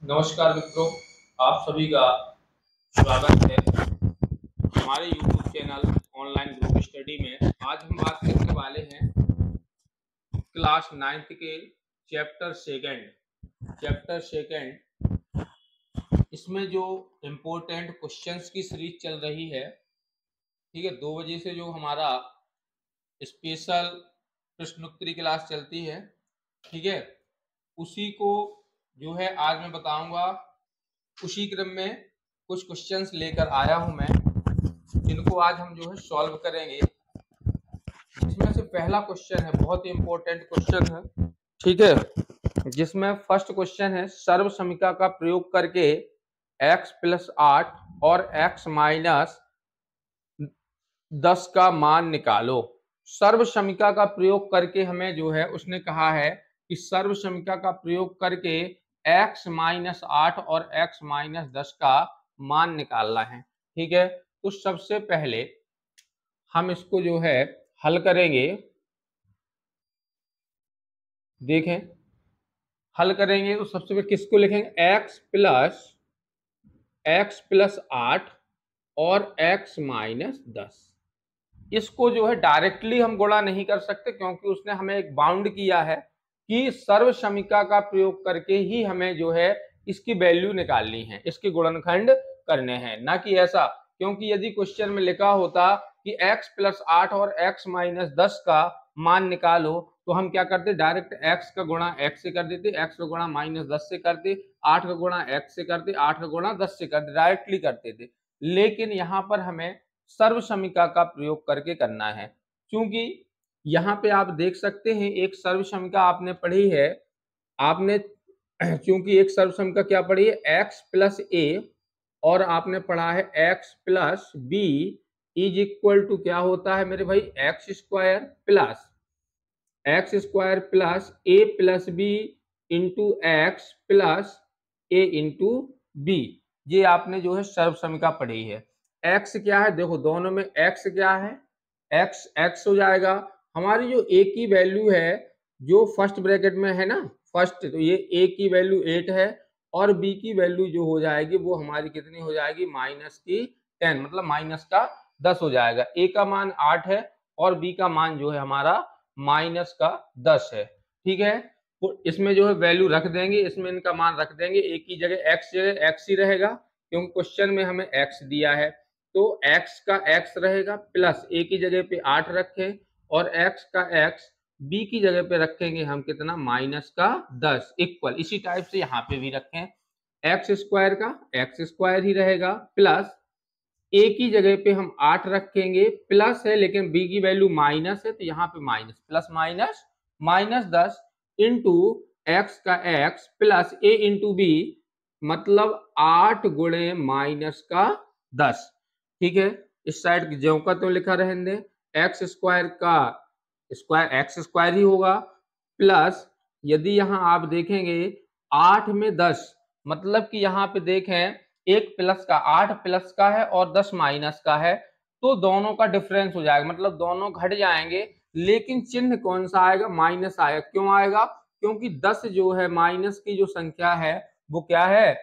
नमस्कार मित्रों, आप सभी का स्वागत है हमारे YouTube channel online group study में। आज हम बात करने वाले हैं क्लास 9th के चैप्टर सेकंड इसमें जो इम्पोर्टेंट क्वेश्चंस की सीरीज चल रही है। ठीक है, 2 बजे से जो हमारा स्पेशल प्रश्नोत्तरी क्लास चलती है, ठीक है, उसी को जो है आज मैं बताऊंगा। उसी क्रम में कुछ क्वेश्चंस लेकर आया हूं मैं, जिनको आज हम जो है सॉल्व करेंगे। जिसमें से पहला क्वेश्चन है, बहुत ही इंपॉर्टेंट क्वेश्चन है, ठीक है, जिसमें फर्स्ट क्वेश्चन है सर्व समीकरण का प्रयोग करके x + 8 और x - 10 का मान निकालो। सर्व समीकरण का प्रयोग करके हमें जो है उसने कहा है कि सर्व समीकरण का प्रयोग करके x - 8 और x - 10 का मान निकालना है। ठीक है, तो सबसे पहले हम इसको जो है हल करेंगे। देखें, हल करेंगे तो सबसे पहले किसको लिखेंगे, x + 8 और x - 10। इसको जो है डायरेक्टली हम गुणा नहीं कर सकते, क्योंकि उसने हमें एक बाउंड किया है कि सर्व समीकरण का प्रयोग करके ही हमें जो है इसकी वैल्यू निकालनी है, इसके गुणनखंड करने हैं, ना कि ऐसा। क्योंकि यदि क्वेश्चन में लिखा होता कि x + 8 और x - 10 का मान निकालो, तो हम क्या करते, डायरेक्ट x का गुणा x से कर देते, x का गुणा -10 से करते, 8 का गुणा x से करते, 8 का गुणा 10 से करते, डायरेक्टली करते थे। लेकिन यहाँ पर हमें सर्व समीकरण का प्रयोग करके करना है, क्योंकि यहाँ पे आप देख सकते हैं एक सर्व समीकरण आपने पढ़ी है, आपने क्योंकि एक सर्व समीकरण क्या पढ़ी है, x + a और आपने पढ़ा है x + b = क्या होता है मेरे भाई, x² + a + b × x + a × b। ये आपने जो है सर्व समीकरण पढ़ी है। x क्या है, देखो दोनों में x क्या है, x हो जाएगा। हमारी जो a की वैल्यू है जो फर्स्ट ब्रैकेट में है ना, फर्स्ट, तो ये a की वैल्यू 8 है और b की वैल्यू जो हो जाएगी वो हमारी कितनी हो जाएगी, -10, मतलब -10 हो जाएगा। a का मान 8 है और b का मान जो है हमारा -10 है। ठीक है, तो इसमें जो है वैल्यू रख देंगे, इसमें इनका मान रख देंगे। a की जगह x ही रहेगा, क्योंकि क्वेश्चन में हमें x दिया है, तो x का x रहेगा, प्लस a की जगह पे 8 रखें और x का x b की जगह पे रखेंगे हम कितना, -10 इक्वल। इसी टाइप से यहाँ पे भी रखें, x² का x² ही रहेगा, प्लस a की जगह पे हम 8 रखेंगे, प्लस है लेकिन b की वैल्यू माइनस है, तो यहाँ पे माइनस, प्लस -10 इंटू x का x plus a into b, मतलब 8 × -10। ठीक है, इस साइड की ज्यों का तो लिखा रहने दें, x² का स्क्वायर x² ही होगा, प्लस यदि यहाँ आप देखेंगे 8 में 10, मतलब कि यहाँ पे देखें एक प्लस का, 8 प्लस का है और 10 माइनस का है, तो दोनों का डिफरेंस हो जाएगा, मतलब दोनों घट जाएंगे, लेकिन चिन्ह कौन सा आएगा, माइनस आएगा। क्यों आएगा, क्योंकि 10 जो है माइनस की जो संख्या है वो क्या है,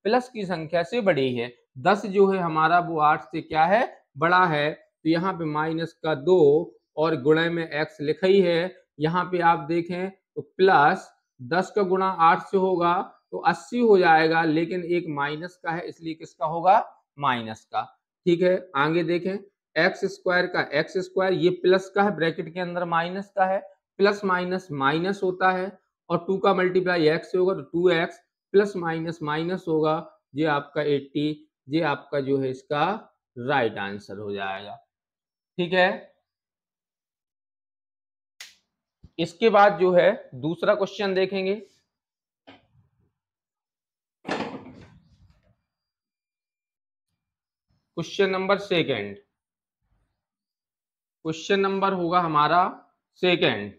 प्लस की संख्या से बड़ी है। 10 जो है हमारा वो 8 से क्या है, बड़ा है, तो यहाँ पे -2 और गुणे में x लिखा ही है। यहाँ पे आप देखें तो प्लस 10 का गुणा 8 से होगा तो 80 हो जाएगा, लेकिन एक माइनस का है, इसलिए किसका होगा, माइनस का। ठीक है, आगे देखें, x² का x², ये प्लस का है, ब्रैकेट के अंदर माइनस का है, प्लस माइनस माइनस होता है, और 2 का मल्टीप्लाई x से होगा तो 2x, प्लस माइनस माइनस होगा, ये आपका 80, ये आपका जो है इसका राइट आंसर हो जाएगा। ठीक है, इसके बाद जो है दूसरा क्वेश्चन देखेंगे। Question number second, question number होगा हमारा सेकंड।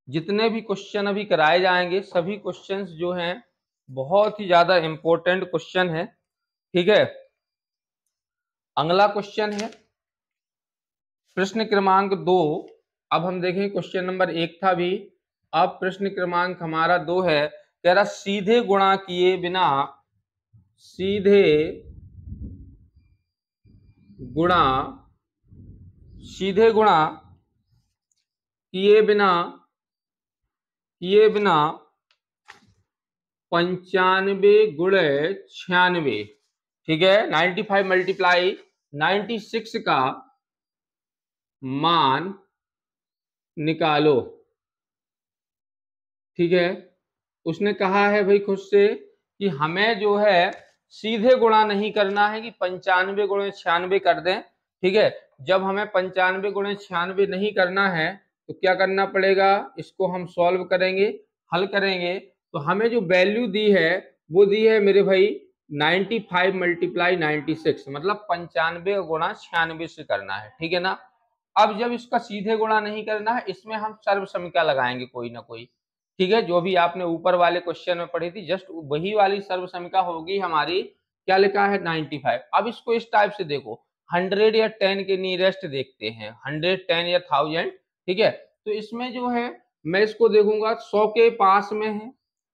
जितने भी क्वेश्चन अभी कराए जाएंगे सभी क्वेश्चंस जो हैं बहुत ही ज्यादा इंपॉर्टेंट क्वेश्चन है। ठीक है, अगला क्वेश्चन है प्रश्न क्रमांक 2। अब हम देखें क्वेश्चन नंबर 1 था भी, अब प्रश्न क्रमांक हमारा 2 है कह रहा सीधे गुणा किए बिना, सीधे गुणा, सीधे गुणा किए बिना, किए बिना 95 गुणे 96, ठीक है, 95 मल्टीप्लाई 96 का मान निकालो। ठीक है, उसने कहा है भाई खुद से कि हमें जो है सीधे गुणा नहीं करना है कि 95 गुणे 96 कर दें। ठीक है, जब हमें 95 गुणे 96 नहीं करना है तो क्या करना पड़ेगा, इसको हम सॉल्व करेंगे, हल करेंगे, तो हमें जो वैल्यू दी है वो दी है मेरे भाई 95 मल्टीप्लाई 96, मतलब 95 गुणा 96 से करना है। ठीक है ना, अब जब इसका सीधे गुणा नहीं करना है, इसमें हम सर्व समीकरण लगाएंगे कोई ना कोई। ठीक है, जो भी आपने ऊपर वाले क्वेश्चन में पढ़ी थी जस्ट वही वाली सर्व समीकरण होगी हमारी। क्या लिखा है 95। अब इसको इस टाइप से देखो, 100 या 10 के नियरेस्ट देखते हैं, 100, 10 या 1000। ठीक है, तो इसमें जो है मैं इसको देखूंगा 100 के पास में है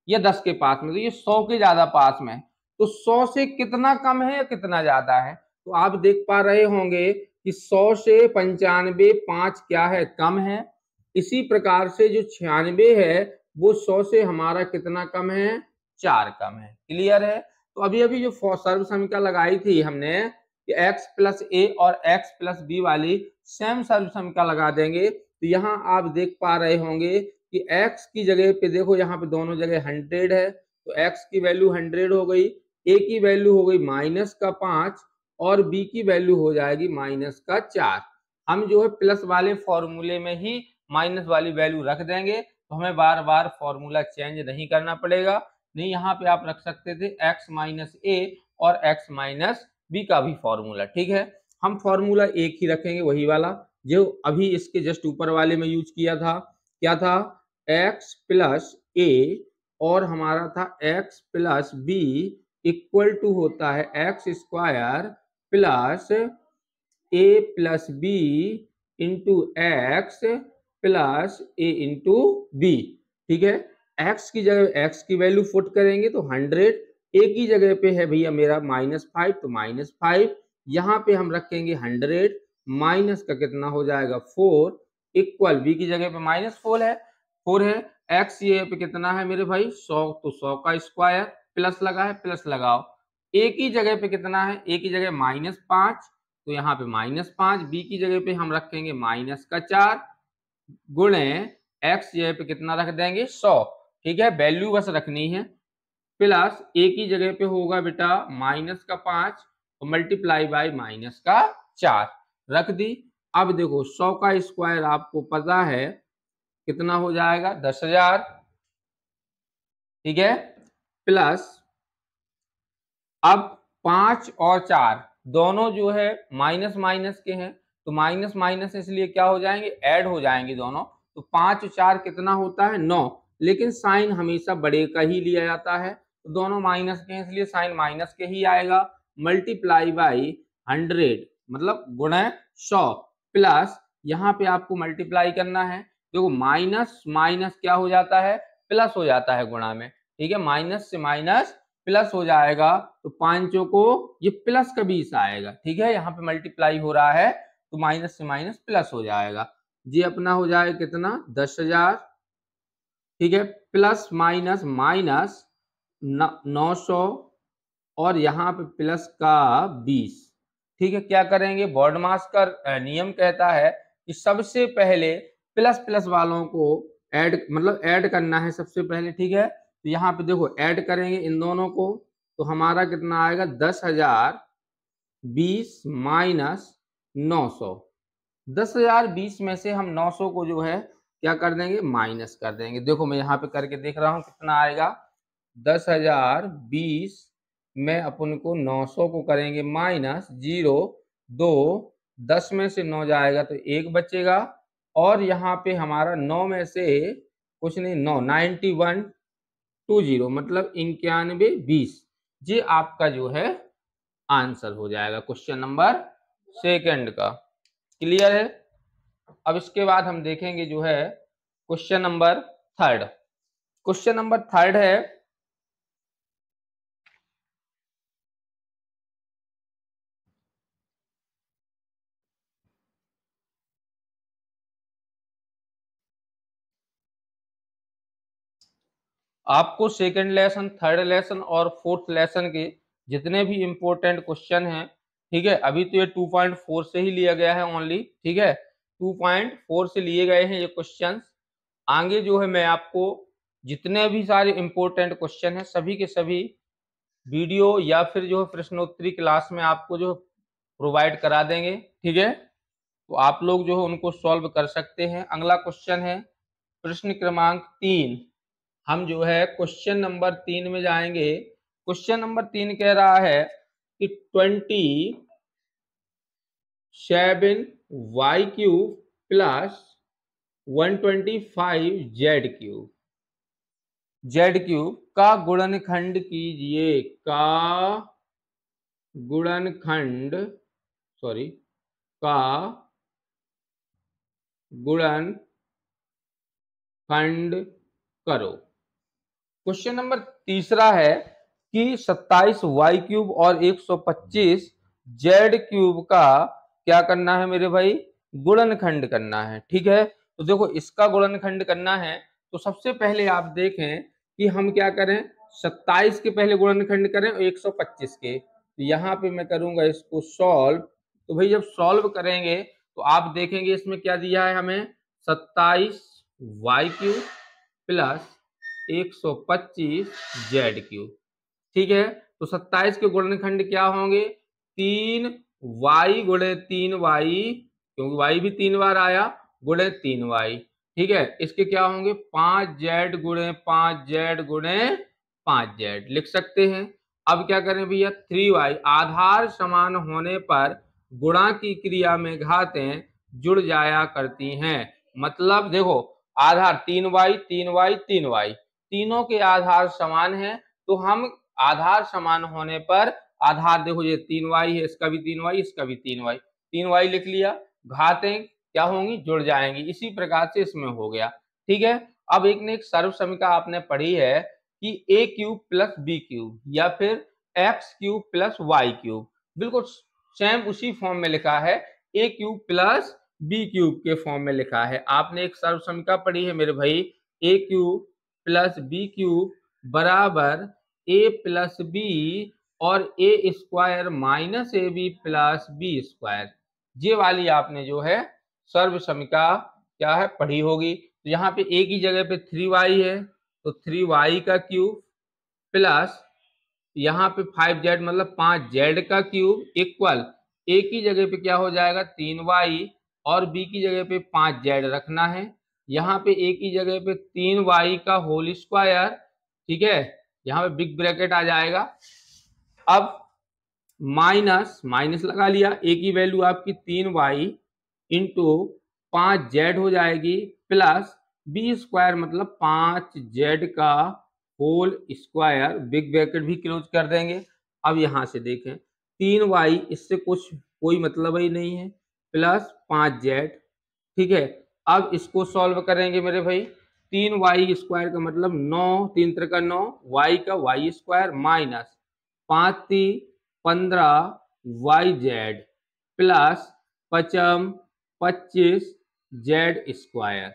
या 10 के पास में, तो ये 100 के ज्यादा पास में है, तो 100 से कितना कम है या कितना ज्यादा है, तो आप देख पा रहे होंगे कि 100 से 95 5 क्या है, कम है। इसी प्रकार से जो 96 है वो 100 से हमारा कितना कम है, 4 कम है। क्लियर है, तो अभी अभी जो सर्व समीकरण लगाई थी हमने कि x प्लस ए और x प्लस बी वाली सेम सर्व समीकरण लगा देंगे, तो यहाँ आप देख पा रहे होंगे कि x की जगह पे देखो, यहाँ पे दोनों जगह 100 है, तो x की वैल्यू 100 हो गई, a की वैल्यू हो गई -5 और b की वैल्यू हो जाएगी -4। हम जो है प्लस वाले फॉर्मूले में ही माइनस वाली वैल्यू रख देंगे, तो हमें बार बार फॉर्मूला चेंज नहीं करना पड़ेगा। नहीं, यहाँ पे आप रख सकते थे x माइनस ए और x माइनस बी का भी फॉर्मूला। ठीक है, हम फॉर्मूला एक ही रखेंगे, वही वाला जो अभी इसके जस्ट ऊपर वाले में यूज किया था। क्या था, x प्लस ए और हमारा था x plus b equal to होता है x square plus a plus b into x plus a into b. ठीक है, x की जगह x की वैल्यू पुट करेंगे तो 100, a की जगह पे है भैया मेरा -5, तो -5 यहाँ पे हम रखेंगे 100, माइनस का कितना हो जाएगा 4 इक्वल b की जगह पे -4 है, 4 है, x ये पे कितना है मेरे भाई 100, तो 100 का स्क्वायर प्लस लगा है, प्लस लगाओ। a की जगह पे कितना है, a की जगह -5, तो यहाँ पे -5, बी की जगह पे हम रखेंगे -4 गुणे एक्स जगह पे कितना रख देंगे 100। ठीक है, वैल्यू बस रखनी है, प्लस ए की जगह पे होगा बेटा -5 और मल्टीप्लाई बाय -4 रख दी। अब देखो 100 का स्क्वायर आपको पता है कितना हो जाएगा 10,000। ठीक है, प्लस अब 5 और 4 दोनों जो है माइनस माइनस के हैं, तो माइनस माइनस इसलिए क्या हो जाएंगे, ऐड हो जाएंगे दोनों, तो 5 और 4 कितना होता है 9, लेकिन साइन हमेशा बड़े का ही लिया जाता है, तो दोनों माइनस के हैं इसलिए साइन माइनस के ही आएगा। मल्टीप्लाई बाई 100 मतलब गुणे 100 प्लस यहाँ पे आपको मल्टीप्लाई करना है, देखो माइनस माइनस क्या हो जाता है, प्लस हो जाता है गुणा में। ठीक है, माइनस से माइनस प्लस हो जाएगा, तो पांचों को ये प्लस का 20 आएगा। ठीक है, यहाँ पे मल्टीप्लाई हो रहा है तो माइनस से माइनस प्लस हो जाएगा, ये अपना हो जाएगा कितना 10,000। ठीक है, प्लस माइनस माइनस 900 और यहाँ पे प्लस का 20। ठीक है, क्या करेंगे, बॉडमास का नियम कहता है कि सबसे पहले प्लस प्लस वालों को ऐड मतलब ऐड करना है सबसे पहले। ठीक है, तो यहाँ पे देखो ऐड करेंगे इन दोनों को, तो हमारा कितना आएगा 10,020 माइनस 900। 10,020 में से हम 900 को जो है क्या कर देंगे, माइनस कर देंगे। देखो मैं यहाँ पे करके देख रहा हूँ कितना आएगा, 10,020 में अपन को 900 को करेंगे माइनस 0 2, 10 में से 9 जाएगा तो 1 बचेगा, और यहाँ पे हमारा 9 में से कुछ नहीं 9 9120 मतलब 9120, ये आपका जो है आंसर हो जाएगा क्वेश्चन नंबर सेकंड का। क्लियर है, अब इसके बाद हम देखेंगे जो है question number third. Question number third है आपको सेकंड लेसन, थर्ड लेसन और फोर्थ लेसन के जितने भी इंपॉर्टेंट क्वेश्चन हैं, ठीक है, अभी तो ये 2.4 से ही लिया गया है ओनली, ठीक है, 2.4 से लिए गए हैं ये क्वेश्चंस। आगे जो है मैं आपको जितने भी सारे इंपॉर्टेंट क्वेश्चन हैं सभी के सभी वीडियो या फिर जो है प्रश्नोत्तरी क्लास में आपको जो प्रोवाइड करा देंगे, ठीक है, तो आप लोग जो है उनको सॉल्व कर सकते हैं। अगला क्वेश्चन है प्रश्न क्रमांक 3। हम जो है क्वेश्चन नंबर 3 में जाएंगे। क्वेश्चन नंबर 3 कह रहा है कि 27y³ प्लस 125z³ का गुणनखंड कीजिए। का गुणनखंड सॉरी का गुणनखंड करो। क्वेश्चन नंबर तीसरा है कि 27y³ और 125z³ का क्या करना है मेरे भाई, गुणनखंड करना है, ठीक है। तो देखो इसका गुणनखंड करना है तो सबसे पहले आप देखें कि हम क्या करें, 27 के पहले गुणनखंड करें और 125 के, तो यहाँ पे मैं करूंगा इसको सॉल्व। तो भाई जब सॉल्व करेंगे तो आप देखेंगे इसमें क्या दिया है हमें, 27y³ प्लस 125z³, ठीक है। तो 27 के गुणनखंड क्या होंगे, 3y गुणे 3y, क्योंकि y भी 3 बार आया, गुणे 3y, ठीक है। इसके क्या होंगे 5z गुणे 5z गुणे 5z लिख सकते हैं। अब क्या करें भैया, 3y आधार समान होने पर गुणा की क्रिया में घातें जुड़ जाया करती हैं। मतलब देखो आधार 3y 3y 3y, तीनों के आधार समान हैं, तो हम आधार समान होने पर आधार देखो ये 3y है, इसका भी 3y, इसका भी 3y, 3y लिख लिया, घातें क्या होंगी, जुड़ जाएंगी। इसी प्रकार से इसमें हो गया, ठीक है। अब एक ने एक सर्व समीकरण आपने पढ़ी है कि a³ प्लस b³ या फिर x³ प्लस y³, बिल्कुल सेम उसी फॉर्म में लिखा है, a³ प्लस b³ के फॉर्म में लिखा है। आपने एक सर्व समीकरण पढ़ी है मेरे भाई, a³ प्लस b³ बराबर a प्लस b और a² minus ab plus b², ये वाली आपने जो है सर्व समीकरण क्या है पढ़ी होगी। तो यहाँ पे a की जगह पे 3y है तो 3y³ प्लस यहाँ पे 5z मतलब 5z³ इक्वल a की जगह पे क्या हो जाएगा 3y और b की जगह पे 5z रखना है। यहाँ पे a की जगह पे 3y का होल स्क्वायर, ठीक है, यहाँ पे बिग ब्रैकेट आ जाएगा। अब माइनस माइनस लगा लिया, a की वैल्यू आपकी 3y इंटू 5z हो जाएगी प्लस b² मतलब 5z का होल स्क्वायर, बिग ब्रैकेट भी क्लोज कर देंगे। अब यहां से देखें 3y इससे कुछ कोई मतलब ही नहीं है, प्लस 5z, ठीक है। अब इसको सॉल्व करेंगे मेरे भाई, 3y² का मतलब 9, 3 त्रिका 9, y का y² minus 5 3 15 yz plus 55 25 z²,